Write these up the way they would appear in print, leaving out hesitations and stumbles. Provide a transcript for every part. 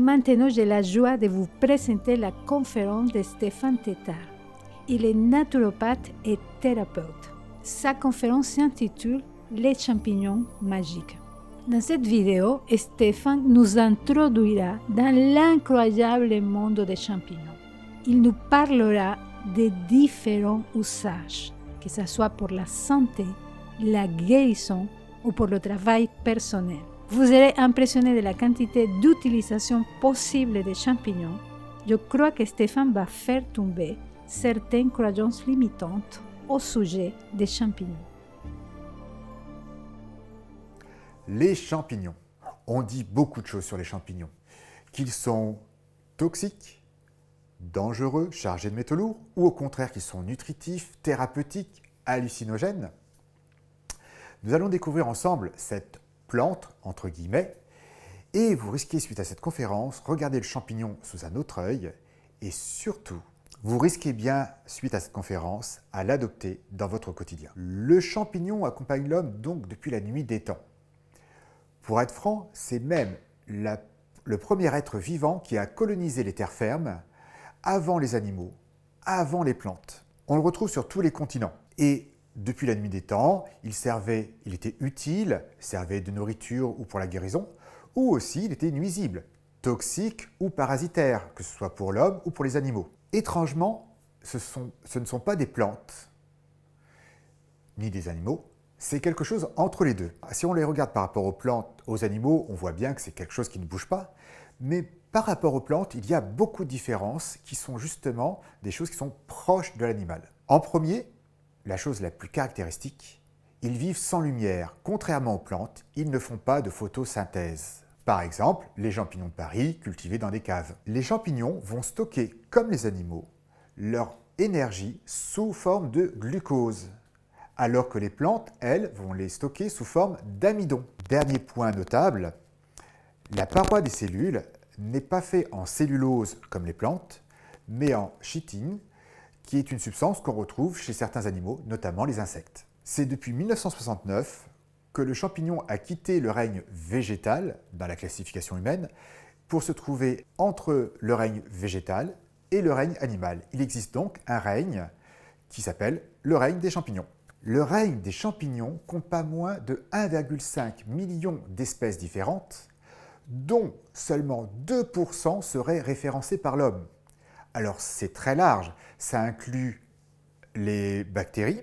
maintenant, j'ai la joie de vous présenter la conférence de Stéphane Tétart. Il est naturopathe et thérapeute. Sa conférence s'intitule « Les champignons magiques ». Dans cette vidéo, Stéphane nous introduira dans l'incroyable monde des champignons. Il nous parlera des différents usages, que ce soit pour la santé, la guérison ou pour le travail personnel. Vous serez impressionné de la quantité d'utilisation possible des champignons. Je crois que Stéphane va faire tomber certaines croyances limitantes au sujet des champignons. Les champignons. On dit beaucoup de choses sur les champignons. Qu'ils sont toxiques, dangereux, chargés de métaux lourds, ou au contraire qu'ils sont nutritifs, thérapeutiques, hallucinogènes. Nous allons découvrir ensemble cette plante, entre guillemets, et vous risquez, suite à cette conférence, regarder le champignon sous un autre œil, et surtout, vous risquez bien, suite à cette conférence, à l'adopter dans votre quotidien. Le champignon accompagne l'homme donc depuis la nuit des temps. Pour être franc, c'est même le premier être vivant qui a colonisé les terres fermes avant les animaux, avant les plantes. On le retrouve sur tous les continents. Et depuis la nuit des temps, il était utile, servait de nourriture ou pour la guérison, ou aussi il était nuisible, toxique ou parasitaire, que ce soit pour l'homme ou pour les animaux. Étrangement, ce ne sont pas des plantes, ni des animaux, c'est quelque chose entre les deux. Si on les regarde par rapport aux plantes, aux animaux, on voit bien que c'est quelque chose qui ne bouge pas, mais par rapport aux plantes, il y a beaucoup de différences qui sont justement des choses qui sont proches de l'animal. En premier, la chose la plus caractéristique, ils vivent sans lumière. Contrairement aux plantes, ils ne font pas de photosynthèse. Par exemple, les champignons de Paris cultivés dans des caves. Les champignons vont stocker, comme les animaux, leur énergie sous forme de glucose, alors que les plantes, elles, vont les stocker sous forme d'amidon. Dernier point notable, la paroi des cellules n'est pas faite en cellulose comme les plantes, mais en chitine, qui est une substance qu'on retrouve chez certains animaux, notamment les insectes. C'est depuis 1969 que le champignon a quitté le règne végétal dans la classification humaine pour se trouver entre le règne végétal et le règne animal. Il existe donc un règne qui s'appelle le règne des champignons. Le règne des champignons compte pas moins de 1,5 million d'espèces différentes, dont seulement 2% seraient référencées par l'homme. Alors c'est très large, ça inclut les bactéries,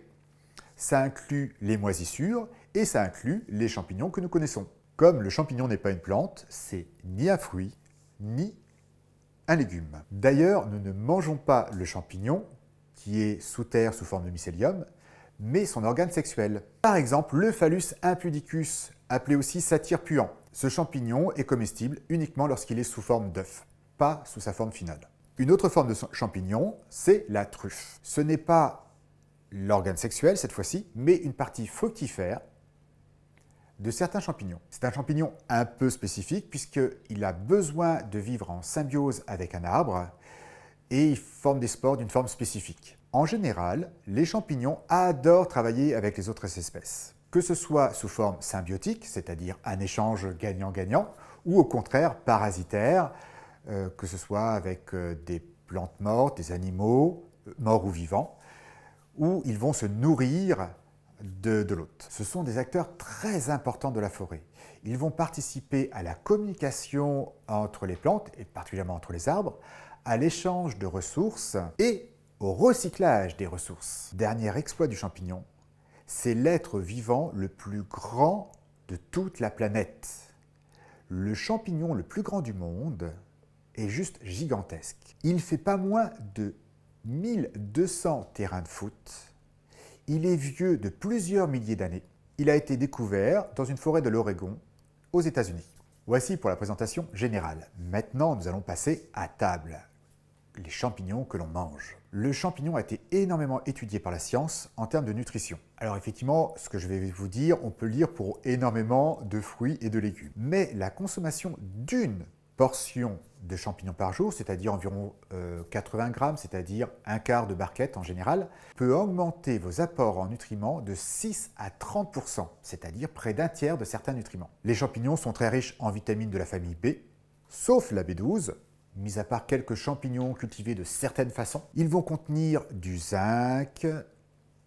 ça inclut les moisissures et ça inclut les champignons que nous connaissons. Comme le champignon n'est pas une plante, c'est ni un fruit, ni un légume. D'ailleurs, nous ne mangeons pas le champignon, qui est sous terre sous forme de mycélium, mais son organe sexuel. Par exemple, le phallus impudicus, appelé aussi satyre puant. Ce champignon est comestible uniquement lorsqu'il est sous forme d'œuf, pas sous sa forme finale. Une autre forme de champignon, c'est la truffe. Ce n'est pas l'organe sexuel cette fois-ci, mais une partie fructifère de certains champignons. C'est un champignon un peu spécifique puisqu'il a besoin de vivre en symbiose avec un arbre et il forme des spores d'une forme spécifique. En général, les champignons adorent travailler avec les autres espèces, que ce soit sous forme symbiotique, c'est-à-dire un échange gagnant-gagnant, ou au contraire parasitaire, que ce soit avec des plantes mortes, des animaux, morts ou vivants, où ils vont se nourrir de l'hôte. Ce sont des acteurs très importants de la forêt. Ils vont participer à la communication entre les plantes, et particulièrement entre les arbres, à l'échange de ressources et au recyclage des ressources. Dernier exploit du champignon, c'est l'être vivant le plus grand de toute la planète. Le champignon le plus grand du monde est juste gigantesque. Il fait pas moins de 1200 terrains de foot. Il est vieux de plusieurs milliers d'années. Il a été découvert dans une forêt de l'Oregon, aux États-Unis. Voici pour la présentation générale. Maintenant, nous allons passer à table. Les champignons que l'on mange. Le champignon a été énormément étudié par la science en termes de nutrition. Alors effectivement, ce que je vais vous dire, on peut le lire pour énormément de fruits et de légumes. Mais la consommation d'une portion de champignons par jour, c'est-à-dire environ 80 grammes, c'est-à-dire un quart de barquette en général, peut augmenter vos apports en nutriments de 6 à 30%, c'est-à-dire près d'un tiers de certains nutriments. Les champignons sont très riches en vitamines de la famille B, sauf la B12, mis à part quelques champignons cultivés de certaines façons. Ils vont contenir du zinc,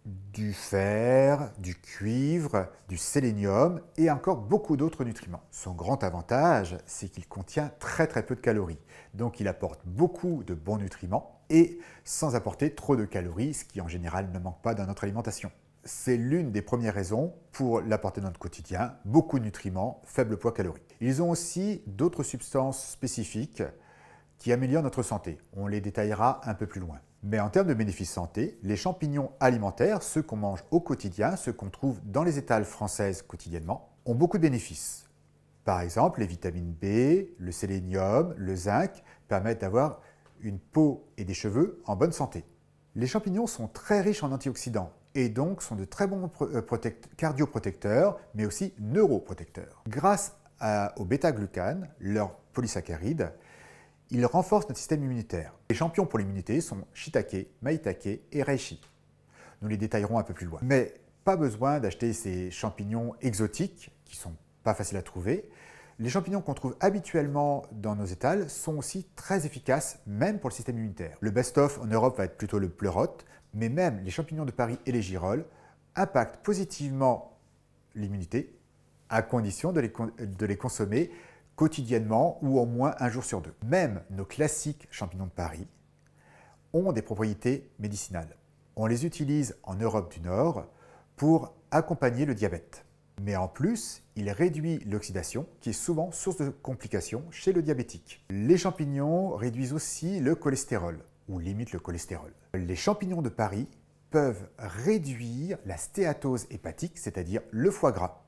du fer, du cuivre, du sélénium et encore beaucoup d'autres nutriments. Son grand avantage, c'est qu'il contient très peu de calories. Donc il apporte beaucoup de bons nutriments et sans apporter trop de calories, ce qui en général ne manque pas dans notre alimentation. C'est l'une des premières raisons pour l'apporter dans notre quotidien, beaucoup de nutriments, faible poids calorique. Ils ont aussi d'autres substances spécifiques qui améliorent notre santé. On les détaillera un peu plus loin. Mais en termes de bénéfices santé, les champignons alimentaires, ceux qu'on mange au quotidien, ceux qu'on trouve dans les étals françaises quotidiennement, ont beaucoup de bénéfices. Par exemple, les vitamines B, le sélénium, le zinc permettent d'avoir une peau et des cheveux en bonne santé. Les champignons sont très riches en antioxydants et donc sont de très bons cardioprotecteurs, mais aussi neuroprotecteurs. Grâce au bêta-glucane, leur polysaccharide, ils renforcent notre système immunitaire. Les champions pour l'immunité sont shiitake, maitake et reishi. Nous les détaillerons un peu plus loin. Mais pas besoin d'acheter ces champignons exotiques qui ne sont pas faciles à trouver. Les champignons qu'on trouve habituellement dans nos étals sont aussi très efficaces, même pour le système immunitaire. Le best-of en Europe va être plutôt le pleurote, mais même les champignons de Paris et les girolles impactent positivement l'immunité, à condition de les consommer quotidiennement ou au moins un jour sur deux. Même nos classiques champignons de Paris ont des propriétés médicinales. On les utilise en Europe du Nord pour accompagner le diabète. Mais en plus, il réduit l'oxydation, qui est souvent source de complications chez le diabétique. Les champignons réduisent aussi le cholestérol, ou limitent le cholestérol. Les champignons de Paris peuvent réduire la stéatose hépatique, c'est-à-dire le foie gras,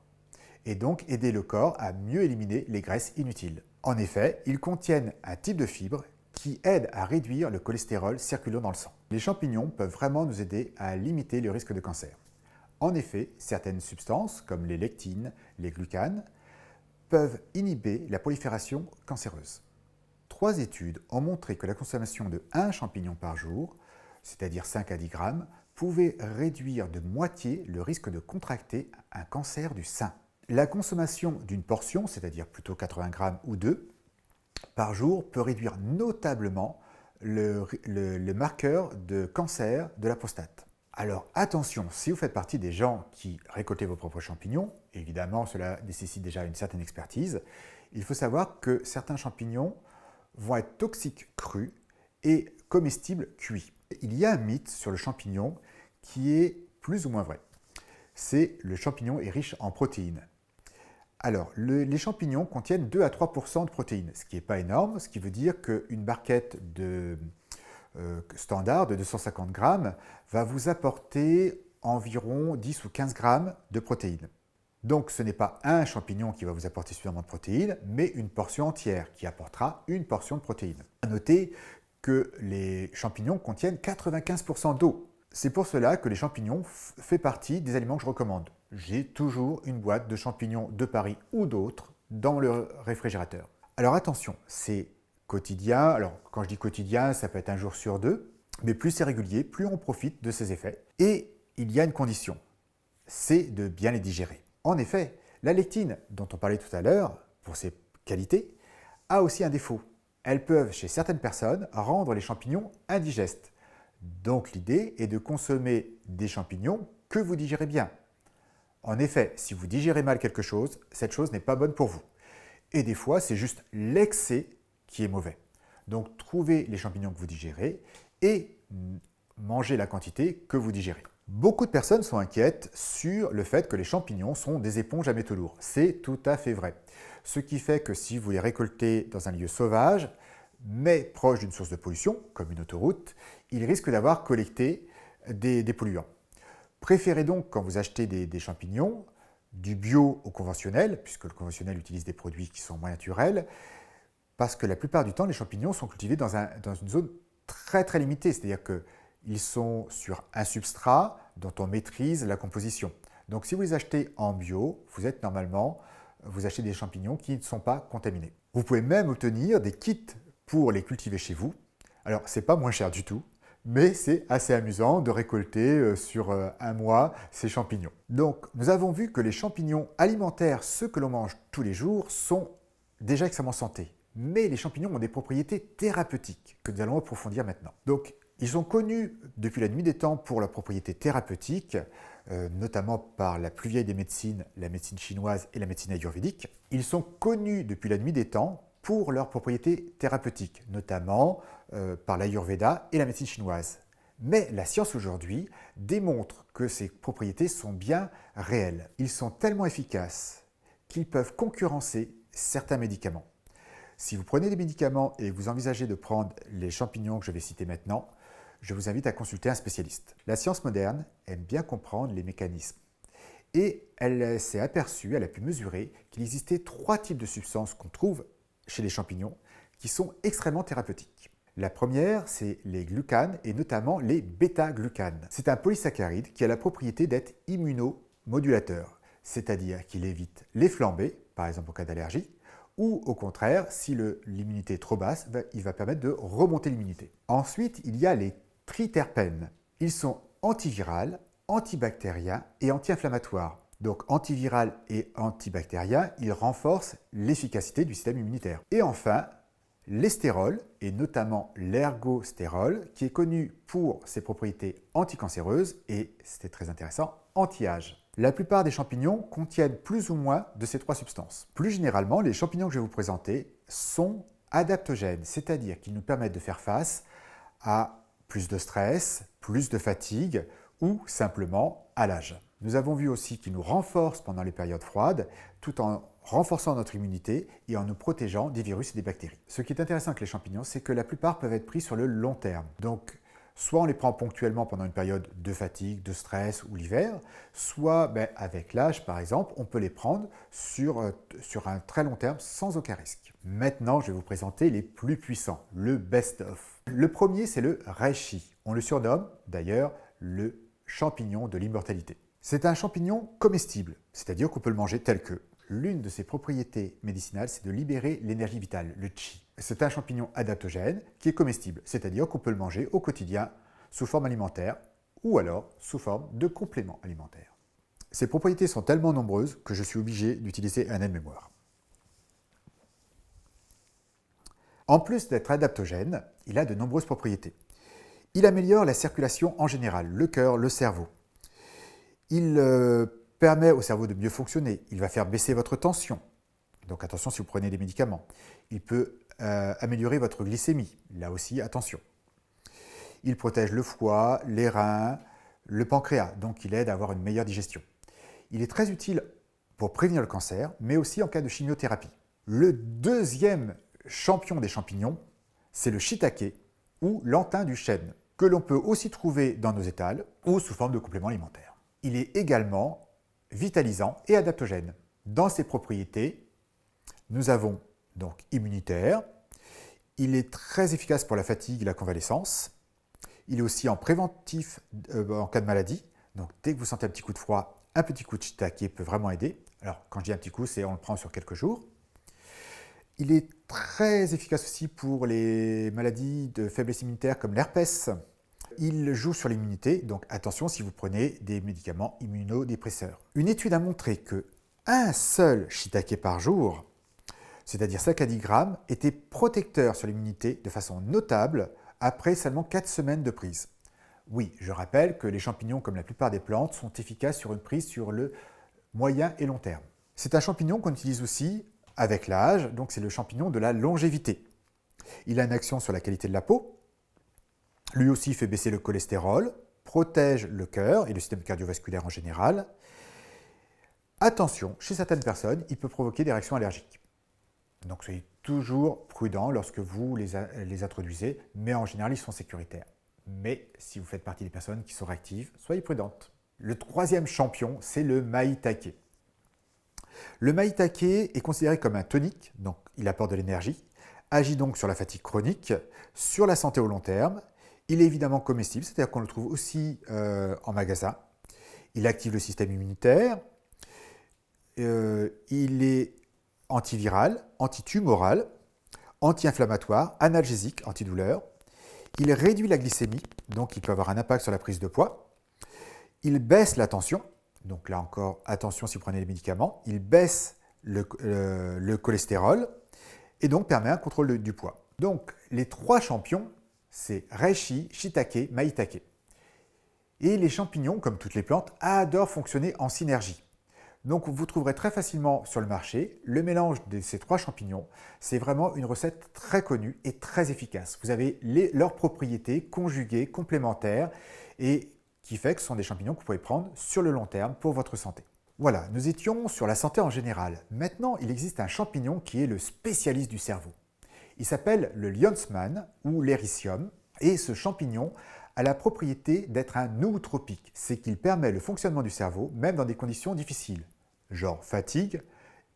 et donc aider le corps à mieux éliminer les graisses inutiles. En effet, ils contiennent un type de fibre qui aide à réduire le cholestérol circulant dans le sang. Les champignons peuvent vraiment nous aider à limiter le risque de cancer. En effet, certaines substances, comme les lectines, les glucanes, peuvent inhiber la prolifération cancéreuse. 3 études ont montré que la consommation de 1 champignon par jour, c'est-à-dire 5 à 10 grammes, pouvait réduire de moitié le risque de contracter un cancer du sein. La consommation d'une portion, c'est-à-dire plutôt 80 grammes ou 2, par jour peut réduire notablement le marqueur de cancer de la prostate. Alors attention, si vous faites partie des gens qui récoltez vos propres champignons, évidemment cela nécessite déjà une certaine expertise, il faut savoir que certains champignons vont être toxiques crus et comestibles cuits. Il y a un mythe sur le champignon qui est plus ou moins vrai. C'est le champignon est riche en protéines. Alors, les champignons contiennent 2 à 3% de protéines, ce qui n'est pas énorme, ce qui veut dire qu'une barquette standard de 250 grammes va vous apporter environ 10 ou 15 grammes de protéines. Donc, ce n'est pas un champignon qui va vous apporter suffisamment de protéines, mais une portion entière qui apportera une portion de protéines. À noter que les champignons contiennent 95% d'eau. C'est pour cela que les champignons font partie des aliments que je recommande. J'ai toujours une boîte de champignons de Paris ou d'autres dans le réfrigérateur. Alors attention, c'est quotidien. Alors quand je dis quotidien, ça peut être un jour sur 2, mais plus c'est régulier, plus on profite de ces effets. Et il y a une condition, c'est de bien les digérer. En effet, la lectine, dont on parlait tout à l'heure, pour ses qualités, a aussi un défaut. Elles peuvent, chez certaines personnes, rendre les champignons indigestes. Donc l'idée est de consommer des champignons que vous digérez bien. En effet, si vous digérez mal quelque chose, cette chose n'est pas bonne pour vous. Et des fois, c'est juste l'excès qui est mauvais. Donc trouvez les champignons que vous digérez et mangez la quantité que vous digérez. Beaucoup de personnes sont inquiètes sur le fait que les champignons sont des éponges à métaux lourds. C'est tout à fait vrai. Ce qui fait que si vous les récoltez dans un lieu sauvage, mais proche d'une source de pollution, comme une autoroute, ils risquent d'avoir collecté des polluants. Préférez donc, quand vous achetez des champignons, du bio au conventionnel, puisque le conventionnel utilise des produits qui sont moins naturels, parce que la plupart du temps, les champignons sont cultivés dans une zone très limitée, c'est-à-dire qu'ils sont sur un substrat dont on maîtrise la composition. Donc si vous les achetez en bio, vous achetez des champignons qui ne sont pas contaminés. Vous pouvez même obtenir des kits pour les cultiver chez vous. Alors, ce n'est pas moins cher du tout, mais c'est assez amusant de récolter sur un mois ces champignons. Donc, nous avons vu que les champignons alimentaires, ceux que l'on mange tous les jours, sont déjà extrêmement santé. Mais les champignons ont des propriétés thérapeutiques que nous allons approfondir maintenant. Donc, ils sont connus depuis la nuit des temps pour leurs propriétés thérapeutiques, notamment par la plus vieille des médecines, la médecine chinoise et la médecine ayurvédique. Ils sont connus depuis la nuit des temps pour leurs propriétés thérapeutiques, notamment par l'ayurveda et la médecine chinoise. Mais la science aujourd'hui démontre que ces propriétés sont bien réelles. Ils sont tellement efficaces qu'ils peuvent concurrencer certains médicaments. Si vous prenez des médicaments et vous envisagez de prendre les champignons que je vais citer maintenant, je vous invite à consulter un spécialiste. La science moderne aime bien comprendre les mécanismes. Et elle s'est aperçue, elle a pu mesurer qu'il existait 3 types de substances qu'on trouve chez les champignons qui sont extrêmement thérapeutiques. La première, c'est les glucanes et notamment les bêta-glucanes. C'est un polysaccharide qui a la propriété d'être immunomodulateur, c'est-à-dire qu'il évite les flambées, par exemple en cas d'allergie, ou au contraire, si l'immunité est trop basse, il va permettre de remonter l'immunité. Ensuite, il y a les triterpènes. Ils sont antivirales, antibactériens et anti-inflammatoires. Donc antiviral et antibactérien, ils renforcent l'efficacité du système immunitaire. Et enfin, l'estérol, et notamment l'ergostérol, qui est connu pour ses propriétés anticancéreuses et, c'était très intéressant, anti-âge. La plupart des champignons contiennent plus ou moins de ces 3 substances. Plus généralement, les champignons que je vais vous présenter sont adaptogènes, c'est-à-dire qu'ils nous permettent de faire face à plus de stress, plus de fatigue ou simplement à l'âge. Nous avons vu aussi qu'ils nous renforcent pendant les périodes froides, tout en renforçant notre immunité et en nous protégeant des virus et des bactéries. Ce qui est intéressant avec les champignons, c'est que la plupart peuvent être pris sur le long terme. Donc, soit on les prend ponctuellement pendant une période de fatigue, de stress ou l'hiver, soit avec l'âge, par exemple, on peut les prendre sur un très long terme sans aucun risque. Maintenant, je vais vous présenter les plus puissants, le best-of. Le premier, c'est le reishi. On le surnomme d'ailleurs le champignon de l'immortalité. C'est un champignon comestible, c'est-à-dire qu'on peut le manger tel que. L'une de ses propriétés médicinales, c'est de libérer l'énergie vitale, le qi. C'est un champignon adaptogène qui est comestible, c'est-à-dire qu'on peut le manger au quotidien sous forme alimentaire ou alors sous forme de complément alimentaire. Ses propriétés sont tellement nombreuses que je suis obligé d'utiliser un aide-mémoire. En plus d'être adaptogène, il a de nombreuses propriétés. Il améliore la circulation en général, le cœur, le cerveau. Il permet au cerveau de mieux fonctionner. Il va faire baisser votre tension. Donc attention si vous prenez des médicaments. Il peut améliorer votre glycémie. Là aussi, attention. Il protège le foie, les reins, le pancréas. Donc il aide à avoir une meilleure digestion. Il est très utile pour prévenir le cancer, mais aussi en cas de chimiothérapie. Le deuxième champion des champignons, c'est le shiitake ou l'antin du chêne, que l'on peut aussi trouver dans nos étals ou sous forme de complément alimentaire. Il est également vitalisant et adaptogène. Dans ses propriétés, nous avons donc immunitaire, il est très efficace pour la fatigue et la convalescence, il est aussi en préventif en cas de maladie, donc dès que vous sentez un petit coup de froid, un petit coup de shiitake peut vraiment aider. Alors quand je dis un petit coup, c'est on le prend sur quelques jours. Il est très efficace aussi pour les maladies de faiblesse immunitaire comme l'herpès. Il joue sur l'immunité, donc attention si vous prenez des médicaments immunodépresseurs. Une étude a montré que un seul shiitake par jour, c'est-à-dire 5 à 10 grammes, était protecteur sur l'immunité de façon notable après seulement 4 semaines de prise. Oui, je rappelle que les champignons, comme la plupart des plantes, sont efficaces sur une prise sur le moyen et long terme. C'est un champignon qu'on utilise aussi avec l'âge, donc c'est le champignon de la longévité. Il a une action sur la qualité de la peau. Lui aussi fait baisser le cholestérol, protège le cœur et le système cardiovasculaire en général. Attention, chez certaines personnes, il peut provoquer des réactions allergiques. Donc soyez toujours prudent lorsque vous les introduisez, mais en général, ils sont sécuritaires. Mais si vous faites partie des personnes qui sont réactives, soyez prudentes. Le troisième champion, c'est le maitake. Le maitake est considéré comme un tonique, donc il apporte de l'énergie, agit donc sur la fatigue chronique, sur la santé au long terme. Il est évidemment comestible, c'est-à-dire qu'on le trouve aussi en magasin. Il active le système immunitaire. Il est antiviral, antitumoral, anti-inflammatoire, analgésique, antidouleur. Il réduit la glycémie, donc il peut avoir un impact sur la prise de poids. Il baisse la tension, donc là encore, attention si vous prenez les médicaments. Il baisse le cholestérol et donc permet un contrôle du poids. Donc les 3 champions, c'est reishi, shiitake, maitake. Et les champignons, comme toutes les plantes, adorent fonctionner en synergie. Donc vous trouverez très facilement sur le marché le mélange de ces 3 champignons. C'est vraiment une recette très connue et très efficace. Vous avez leurs propriétés conjuguées, complémentaires, et qui fait que ce sont des champignons que vous pouvez prendre sur le long terme pour votre santé. Voilà, nous étions sur la santé en général. Maintenant, il existe un champignon qui est le spécialiste du cerveau. Il s'appelle le Lionsman ou l'Ericium, et ce champignon a la propriété d'être un nootropique. C'est qu'il permet le fonctionnement du cerveau, même dans des conditions difficiles, genre fatigue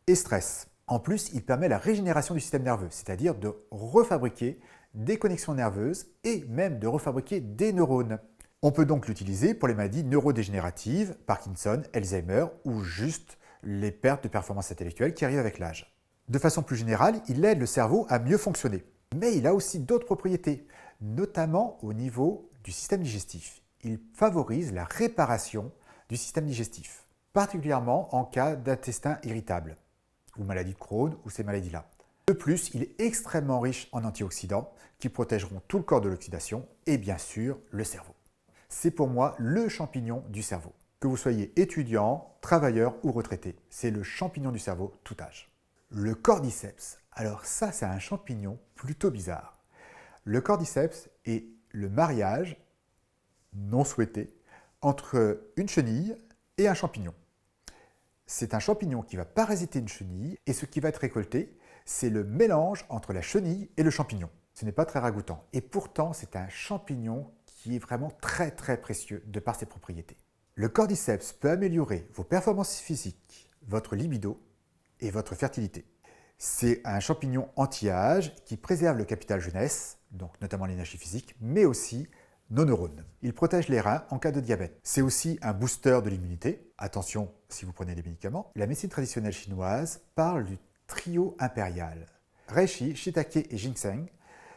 et stress. En plus, il permet la régénération du système nerveux, c'est-à-dire de refabriquer des connexions nerveuses et même de refabriquer des neurones. On peut donc l'utiliser pour les maladies neurodégénératives, Parkinson, Alzheimer ou juste les pertes de performance intellectuelle qui arrivent avec l'âge. De façon plus générale, il aide le cerveau à mieux fonctionner. Mais il a aussi d'autres propriétés, notamment au niveau du système digestif. Il favorise la réparation du système digestif, particulièrement en cas d'intestin irritable, ou maladie de Crohn, ou ces maladies-là. De plus, il est extrêmement riche en antioxydants qui protégeront tout le corps de l'oxydation et bien sûr le cerveau. C'est pour moi le champignon du cerveau. Que vous soyez étudiant, travailleur ou retraité, c'est le champignon du cerveau tout âge. Le cordyceps, alors ça c'est un champignon plutôt bizarre. Le cordyceps est le mariage non souhaité entre une chenille et un champignon. C'est un champignon qui va parasiter une chenille et ce qui va être récolté, c'est le mélange entre la chenille et le champignon. Ce n'est pas très ragoûtant et pourtant c'est un champignon qui est vraiment très très précieux de par ses propriétés. Le cordyceps peut améliorer vos performances physiques, votre libido et votre fertilité. C'est un champignon anti-âge qui préserve le capital jeunesse, donc notamment l'énergie physique, mais aussi nos neurones. Il protège les reins en cas de diabète. C'est aussi un booster de l'immunité. Attention si vous prenez des médicaments. La médecine traditionnelle chinoise parle du trio impérial. Reishi, shiitake et ginseng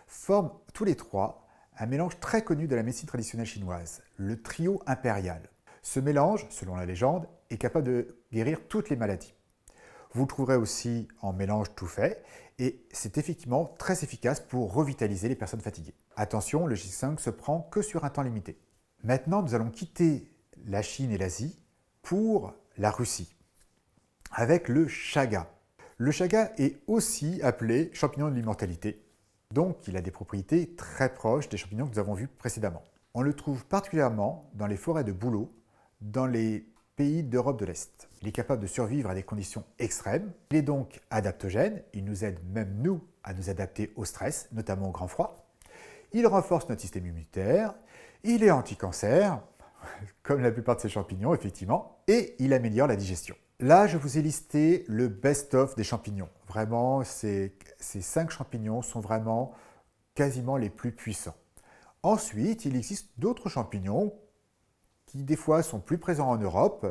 forment tous les 3 un mélange très connu de la médecine traditionnelle chinoise, le trio impérial. Ce mélange, selon la légende, est capable de guérir toutes les maladies. Vous le trouverez aussi en mélange tout fait et c'est effectivement très efficace pour revitaliser les personnes fatiguées. Attention, le ginseng se prend que sur un temps limité. Maintenant, nous allons quitter la Chine et l'Asie pour la Russie avec le chaga. Le chaga est aussi appelé champignon de l'immortalité. Donc, il a des propriétés très proches des champignons que nous avons vus précédemment. On le trouve particulièrement dans les forêts de bouleaux, dans les pays d'Europe de l'Est. Il est capable de survivre à des conditions extrêmes. Il est donc adaptogène. Il nous aide même nous à nous adapter au stress, notamment au grand froid. Il renforce notre système immunitaire. Il est anti-cancer, comme la plupart de ces champignons, effectivement. Et il améliore la digestion. Là, je vous ai listé le best-of des champignons. Vraiment, ces 5 champignons sont vraiment quasiment les plus puissants. Ensuite, il existe d'autres champignons qui, des fois, sont plus présents en Europe,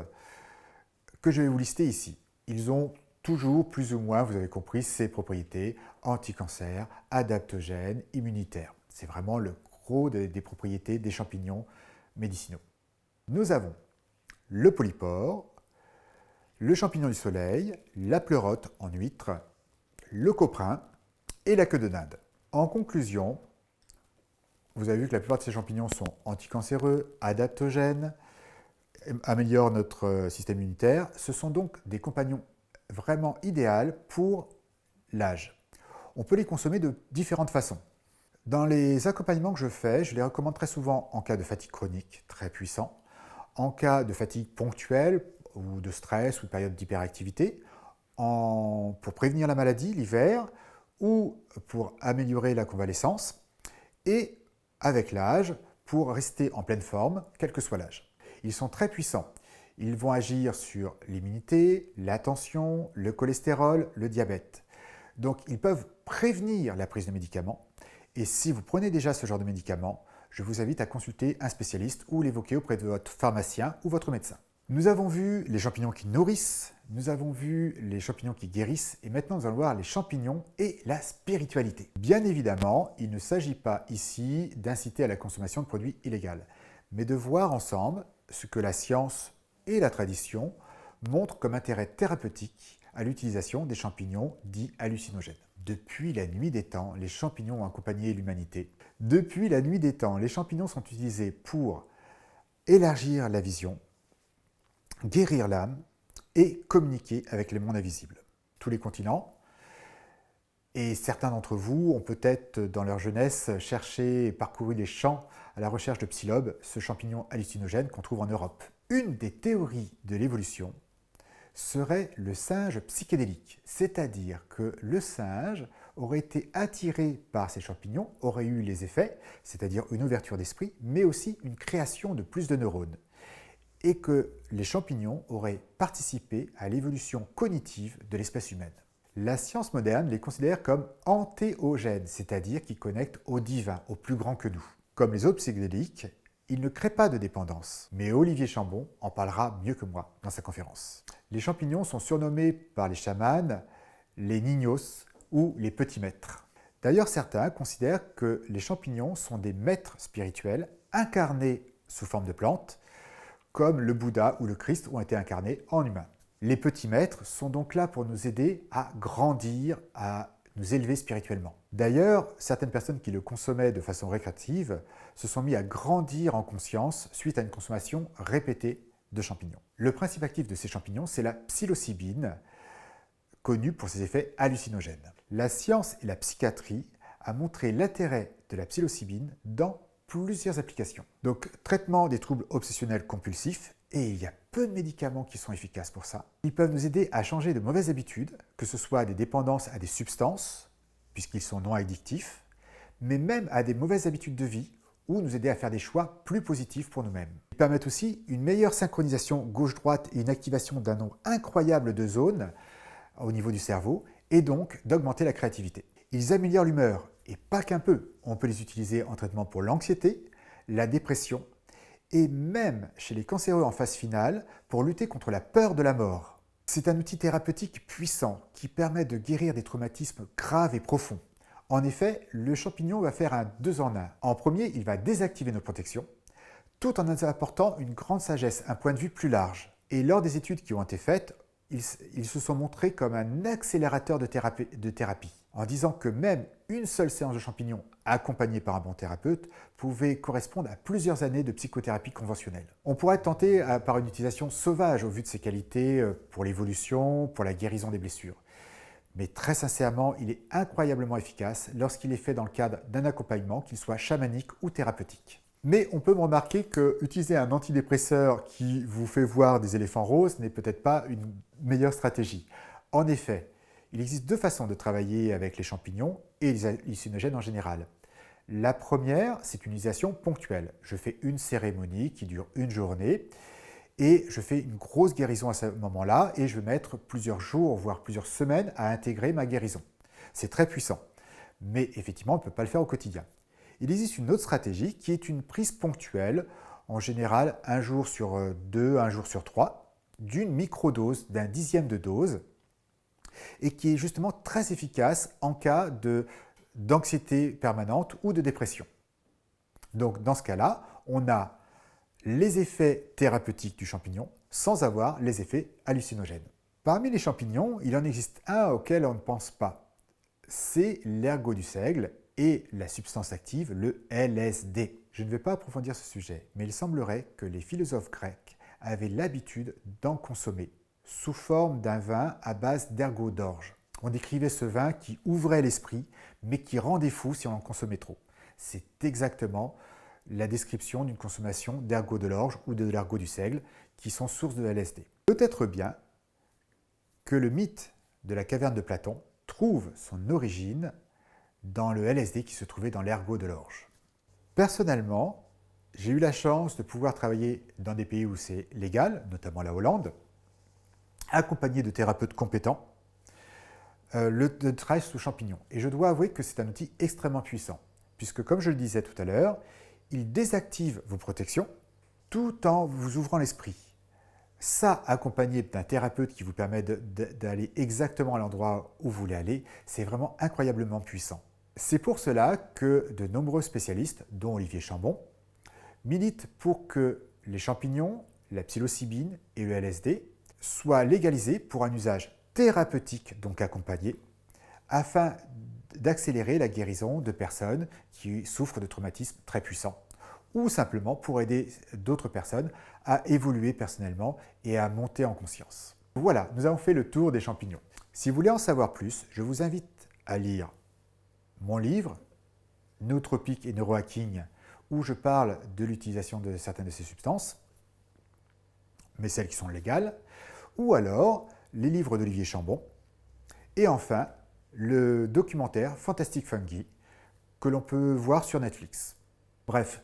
que je vais vous lister ici. Ils ont toujours, plus ou moins, vous avez compris, ces propriétés anti-cancer, adaptogènes, immunitaires. C'est vraiment le gros des propriétés des champignons médicinaux. Nous avons le polypore, le champignon du soleil, la pleurote en huître, le coprin et la queue de dinde. En conclusion, vous avez vu que la plupart de ces champignons sont anticancéreux, adaptogènes, améliorent notre système immunitaire. Ce sont donc des compagnons vraiment idéaux pour l'âge. On peut les consommer de différentes façons. Dans les accompagnements que je fais, je les recommande très souvent en cas de fatigue chronique, très puissant, en cas de fatigue ponctuelle, ou de stress ou de période d'hyperactivité, pour prévenir la maladie l'hiver ou pour améliorer la convalescence et avec l'âge pour rester en pleine forme, quel que soit l'âge. Ils sont très puissants. Ils vont agir sur l'immunité, la tension, le cholestérol, le diabète. Donc ils peuvent prévenir la prise de médicaments et si vous prenez déjà ce genre de médicaments, je vous invite à consulter un spécialiste ou l'évoquer auprès de votre pharmacien ou votre médecin. Nous avons vu les champignons qui nourrissent, nous avons vu les champignons qui guérissent et maintenant nous allons voir les champignons et la spiritualité. Bien évidemment, il ne s'agit pas ici d'inciter à la consommation de produits illégaux, mais de voir ensemble ce que la science et la tradition montrent comme intérêt thérapeutique à l'utilisation des champignons dits hallucinogènes. Depuis la nuit des temps, les champignons ont accompagné l'humanité. Depuis la nuit des temps, les champignons sont utilisés pour élargir la vision, guérir l'âme et communiquer avec les mondes invisibles. Tous les continents, et certains d'entre vous ont peut-être dans leur jeunesse cherché et parcouru les champs à la recherche de psilobe, ce champignon hallucinogène qu'on trouve en Europe. Une des théories de l'évolution serait le singe psychédélique, c'est-à-dire que le singe aurait été attiré par ces champignons, aurait eu les effets, c'est-à-dire une ouverture d'esprit, mais aussi une création de plus de neurones, et que les champignons auraient participé à l'évolution cognitive de l'espèce humaine. La science moderne les considère comme antéogènes, c'est-à-dire qui connectent au divin, au plus grand que nous. Comme les autres psychédéliques, ils ne créent pas de dépendance, mais Olivier Chambon en parlera mieux que moi dans sa conférence. Les champignons sont surnommés par les chamans les niños ou les petits maîtres. D'ailleurs, certains considèrent que les champignons sont des maîtres spirituels incarnés sous forme de plantes, comme le Bouddha ou le Christ ont été incarnés en humains. Les petits maîtres sont donc là pour nous aider à grandir, à nous élever spirituellement. D'ailleurs, certaines personnes qui le consommaient de façon récréative se sont mis à grandir en conscience suite à une consommation répétée de champignons. Le principe actif de ces champignons, c'est la psilocybine, connue pour ses effets hallucinogènes. La science et la psychiatrie a montré l'intérêt de la psilocybine dans plusieurs applications. Donc, traitement des troubles obsessionnels compulsifs, et il y a peu de médicaments qui sont efficaces pour ça. Ils peuvent nous aider à changer de mauvaises habitudes, que ce soit des dépendances à des substances, puisqu'ils sont non addictifs, mais même à des mauvaises habitudes de vie, ou nous aider à faire des choix plus positifs pour nous-mêmes. Ils permettent aussi une meilleure synchronisation gauche-droite et une activation d'un nombre incroyable de zones au niveau du cerveau, et donc d'augmenter la créativité. Ils améliorent l'humeur, et pas qu'un peu. On peut les utiliser en traitement pour l'anxiété, la dépression, et même chez les cancéreux en phase finale pour lutter contre la peur de la mort. C'est un outil thérapeutique puissant qui permet de guérir des traumatismes graves et profonds. En effet, le champignon va faire un 2 en 1. En premier, il va désactiver nos protections, tout en nous apportant une grande sagesse, un point de vue plus large. Et lors des études qui ont été faites, ils se sont montrés comme un accélérateur de thérapie, en disant que même une seule séance de champignons accompagnée par un bon thérapeute pouvait correspondre à plusieurs années de psychothérapie conventionnelle. On pourrait tenter par une utilisation sauvage au vu de ses qualités pour l'évolution, pour la guérison des blessures. Mais très sincèrement, il est incroyablement efficace lorsqu'il est fait dans le cadre d'un accompagnement, qu'il soit chamanique ou thérapeutique. Mais on peut remarquer que utiliser un antidépresseur qui vous fait voir des éléphants roses n'est peut-être pas une meilleure stratégie. En effet, il existe deux façons de travailler avec les champignons et les hallucinogènes en général. La première, c'est une utilisation ponctuelle. Je fais une cérémonie qui dure une journée et je fais une grosse guérison à ce moment-là et je vais mettre plusieurs jours, voire plusieurs semaines à intégrer ma guérison. C'est très puissant, mais effectivement, on ne peut pas le faire au quotidien. Il existe une autre stratégie qui est une prise ponctuelle, en général un jour sur 2, un jour sur 3, d'une microdose, d'un dixième de dose, et qui est justement très efficace en cas d'anxiété permanente ou de dépression. Donc dans ce cas-là, on a les effets thérapeutiques du champignon sans avoir les effets hallucinogènes. Parmi les champignons, il en existe un auquel on ne pense pas. C'est l'ergot du seigle et la substance active, le LSD. Je ne vais pas approfondir ce sujet, mais il semblerait que les philosophes grecs avaient l'habitude d'en consommer sous forme d'un vin à base d'ergot d'orge. On décrivait ce vin qui ouvrait l'esprit, mais qui rendait fou si on en consommait trop. C'est exactement la description d'une consommation d'ergot de l'orge ou de l'ergot du seigle, qui sont sources de LSD. Peut-être bien que le mythe de la caverne de Platon trouve son origine dans le LSD qui se trouvait dans l'ergot de l'orge. Personnellement, j'ai eu la chance de pouvoir travailler dans des pays où c'est légal, notamment la Hollande, accompagné de thérapeutes compétents, le travail sous champignons. Et je dois avouer que c'est un outil extrêmement puissant, puisque comme je le disais tout à l'heure, il désactive vos protections tout en vous ouvrant l'esprit. Ça, accompagné d'un thérapeute qui vous permet d'aller exactement à l'endroit où vous voulez aller, c'est vraiment incroyablement puissant. C'est pour cela que de nombreux spécialistes, dont Olivier Chambon, militent pour que les champignons, la psilocybine et le LSD soient légalisés pour un usage thérapeutique, donc accompagné, afin d'accélérer la guérison de personnes qui souffrent de traumatismes très puissants, ou simplement pour aider d'autres personnes à évoluer personnellement et à monter en conscience. Voilà, nous avons fait le tour des champignons. Si vous voulez en savoir plus, je vous invite à lire mon livre « Nootropique et Neurohacking » où je parle de l'utilisation de certaines de ces substances, mais celles qui sont légales, ou alors les livres d'Olivier Chambon, et enfin le documentaire Fantastic Fungi que l'on peut voir sur Netflix. Bref,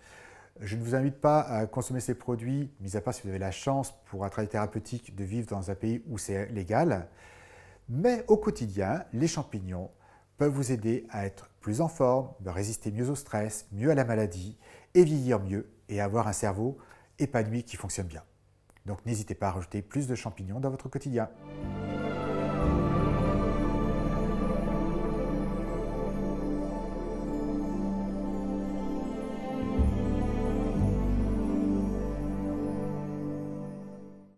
je ne vous invite pas à consommer ces produits, mis à part si vous avez la chance pour un travail thérapeutique de vivre dans un pays où c'est légal, mais au quotidien, les champignons peuvent vous aider à être plus en forme, à résister mieux au stress, mieux à la maladie, et vieillir mieux et avoir un cerveau épanoui qui fonctionne bien. Donc n'hésitez pas à rajouter plus de champignons dans votre quotidien.